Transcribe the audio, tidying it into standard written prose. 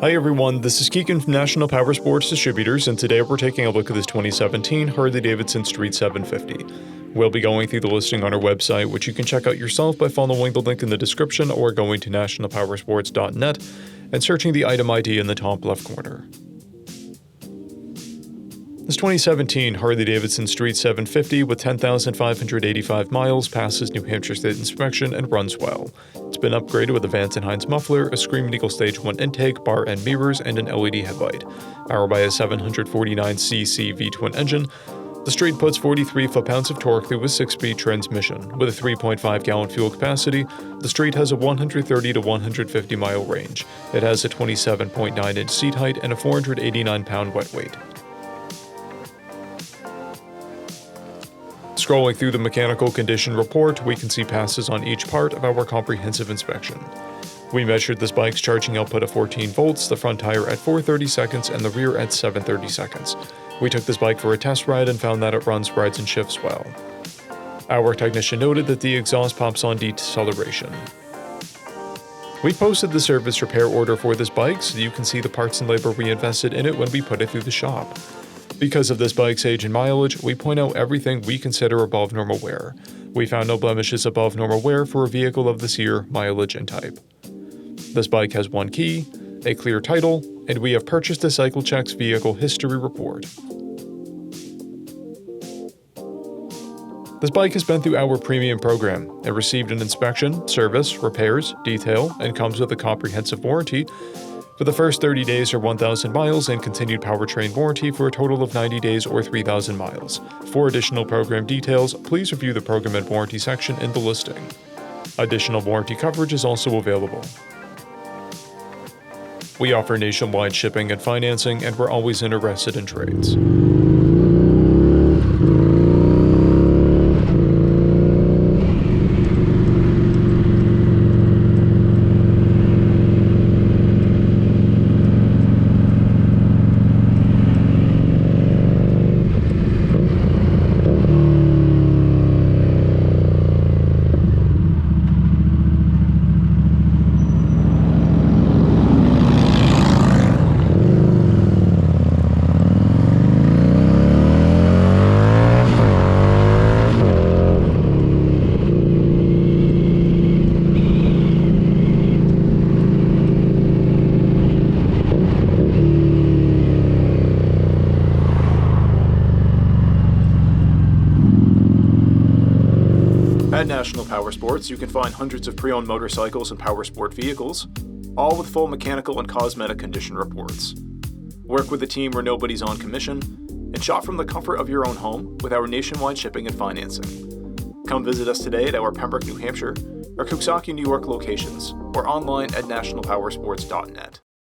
Hi everyone, this is Keegan from National Powersports Distributors, and today we're taking a look at this 2017 Harley Davidson XG750. We'll be going through the listing on our website, which you can check out yourself by following the link in the description or going to nationalpowersports.net and searching the item ID in the top left corner. This 2017 Harley Davidson XG750 with 10,585 miles passes New Hampshire State inspection and runs well. It's been upgraded with a Vance & Hines muffler, a Screaming Eagle Stage 1 intake, bar end mirrors, and an LED headlight. Powered by a 749cc V-twin engine, the Street puts 43 foot-pounds of torque through a 6-speed transmission. With a 3.5-gallon fuel capacity, the Street has a 130 to 150 mile range. It has a 27.9-inch seat height and a 489-pound wet weight. Scrolling through the mechanical condition report, we can see passes on each part of our comprehensive inspection. We measured this bike's charging output at 14 volts, the front tire at 430 seconds, and the rear at 730 seconds. We took this bike for a test ride and found that it runs, rides, and shifts well. Our technician noted that the exhaust pops on deceleration. We posted the service repair order for this bike so you can see the parts and labor we invested in it when we put it through the shop. Because of this bike's age and mileage, we point out everything we consider above normal wear. We found no blemishes above normal wear for a vehicle of this year, mileage, and type. This bike has one key, a clear title, and we have purchased a CycleCheck's vehicle history report. This bike has been through our premium program and received an inspection, service, repairs, detail, and comes with a comprehensive warranty for the first 30 days or 1,000 miles and continued powertrain warranty for a total of 90 days or 3,000 miles. For additional program details, please review the program and warranty section in the listing. Additional warranty coverage is also available. We offer nationwide shipping and financing, and we're always interested in trades. At National Powersports, you can find hundreds of pre-owned motorcycles and powersport vehicles, all with full mechanical and cosmetic condition reports. Work with a team where nobody's on commission, and shop from the comfort of your own home with our nationwide shipping and financing. Come visit us today at our Pembroke, New Hampshire, or Coxsackie, New York locations, or online at nationalpowersports.net.